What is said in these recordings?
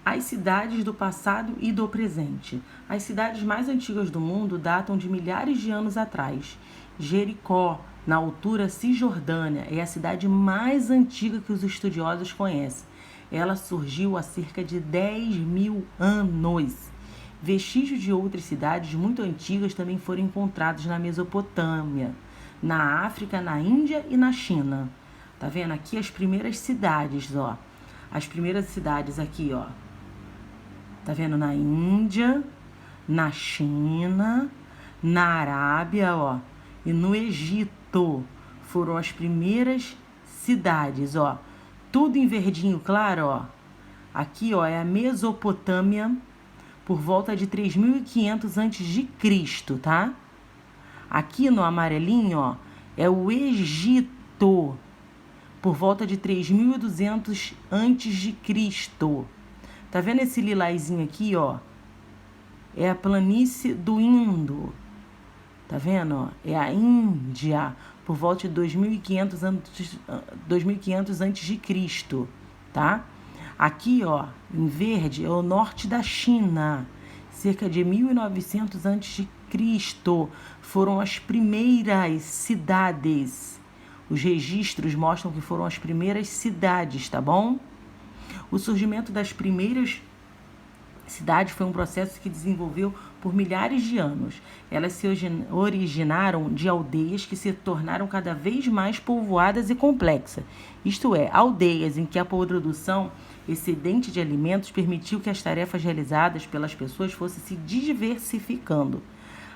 As cidades do passado e do presente. As cidades mais antigas do mundo datam de milhares de anos atrás. Jericó, na altura Cisjordânia, é a cidade mais antiga que os estudiosos conhecem. Ela surgiu há cerca de 10.000 anos. Vestígios de outras cidades muito antigas também foram encontrados na Mesopotâmia, na África, na Índia e na China. Tá vendo aqui as primeiras cidades, ó. As primeiras cidades aqui, ó. Tá vendo? Na Índia, na China, na Arábia, ó. E no Egito foram as primeiras cidades, ó. Tudo em verdinho claro, ó. Aqui, ó, é a Mesopotâmia, por volta de 3.500 a.C., tá? Aqui no amarelinho, ó, é o Egito, por volta de 3.200 a.C. Tá vendo esse lilazinho aqui, ó? É a planície do Indo. Tá vendo, ó? É a Índia, por volta de 2.500 a.C., tá? Aqui, ó, em verde, é o norte da China, cerca de 1.900 a.C. Foram as primeiras cidades. Os registros mostram que foram as primeiras cidades, tá bom? O surgimento das primeiras cidades foi um processo que desenvolveu por milhares de anos. Elas se originaram de aldeias que se tornaram cada vez mais povoadas e complexas. Isto é, aldeias em que a produção excedente de alimentos permitiu que as tarefas realizadas pelas pessoas fossem se diversificando.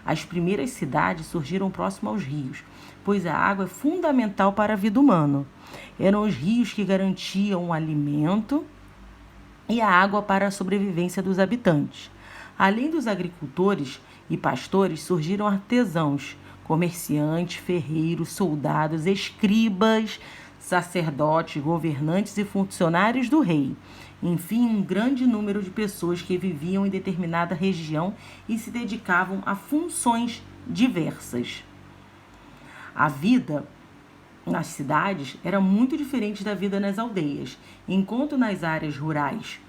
As primeiras cidades surgiram próximo aos rios, pois a água é fundamental para a vida humana. Eram os rios que garantiam o alimento e a água para a sobrevivência dos habitantes. Além dos agricultores e pastores, surgiram artesãos, comerciantes, ferreiros, soldados, escribas, sacerdotes, governantes e funcionários do rei. Enfim, um grande número de pessoas que viviam em determinada região e se dedicavam a funções diversas. A vida nas cidades era muito diferente da vida nas aldeias. Enquanto nas áreas rurais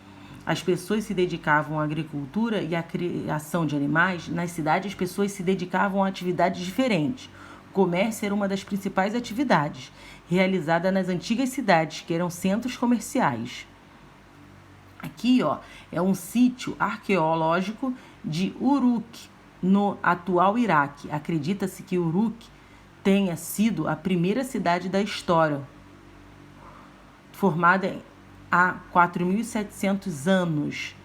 as pessoas se dedicavam à agricultura e à criação de animais, nas cidades as pessoas se dedicavam a atividades diferentes. O comércio era uma das principais atividades, realizada nas antigas cidades, que eram centros comerciais. Aqui, ó, é um sítio arqueológico de Uruk, no atual Iraque. Acredita-se que Uruk tenha sido a primeira cidade da história, formada há 4.700 anos.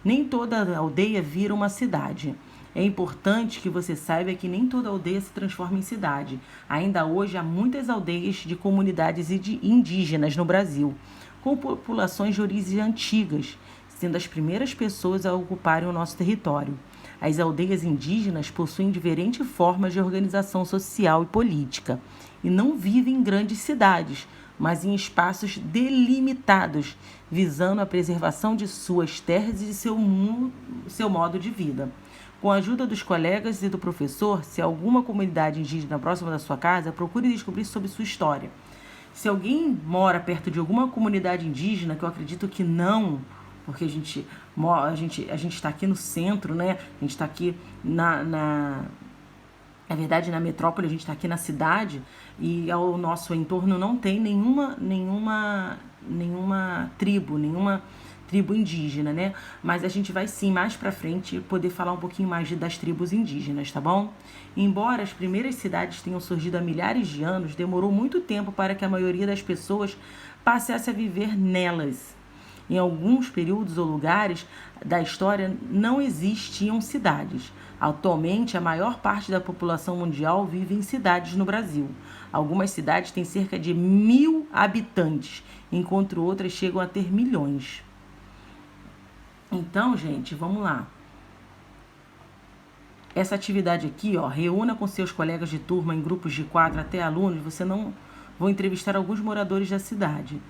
Nem toda aldeia vira uma cidade. É importante que você saiba que nem toda aldeia se transforma em cidade. Ainda hoje há muitas aldeias de comunidades indígenas no Brasil, com populações de origens antigas, sendo as primeiras pessoas a ocuparem o nosso território. As aldeias indígenas possuem diferentes formas de organização social e política e não vivem em grandes cidades, mas em espaços delimitados, visando a preservação de suas terras e de seu modo de vida. Com a ajuda dos colegas e do professor, se alguma comunidade indígena próxima da sua casa, procure descobrir sobre sua história. Se alguém mora perto de alguma comunidade indígena, que eu acredito que não, porque a gente está aqui no centro, né? A gente está aqui na verdade, na metrópole, a gente está aqui na cidade e ao nosso entorno não tem nenhuma tribo indígena, né? Mas a gente vai sim, mais pra frente, poder falar um pouquinho mais das tribos indígenas, tá bom? Embora as primeiras cidades tenham surgido há milhares de anos, demorou muito tempo para que a maioria das pessoas passasse a viver nelas. Em alguns períodos ou lugares da história não existiam cidades. Atualmente, a maior parte da população mundial vive em cidades no Brasil. Algumas cidades têm cerca de 1.000 habitantes, enquanto outras chegam a ter milhões. Então, gente, vamos lá. Essa atividade aqui, ó, reúna com seus colegas de turma em grupos de 4 até alunos. Você não vou entrevistar alguns moradores da cidade.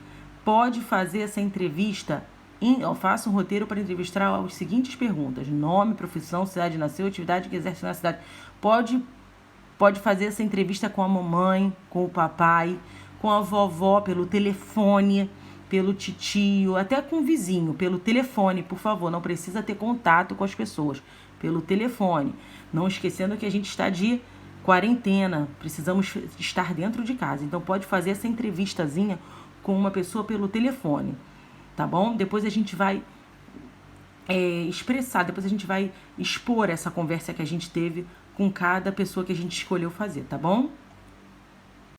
Pode fazer essa entrevista, faça um roteiro para entrevistar as seguintes perguntas: nome, profissão, cidade de nasceu, atividade que exerce na cidade. Pode fazer essa entrevista com a mamãe, com o papai, com a vovó pelo telefone, pelo titio, até com o vizinho, pelo telefone, por favor. Não precisa ter contato com as pessoas, pelo telefone. Não esquecendo que a gente está de quarentena, precisamos estar dentro de casa. Então pode fazer essa entrevistazinha com uma pessoa pelo telefone, tá bom? Depois a gente vai expressar, depois a gente vai expor essa conversa que a gente teve com cada pessoa que a gente escolheu fazer, tá bom?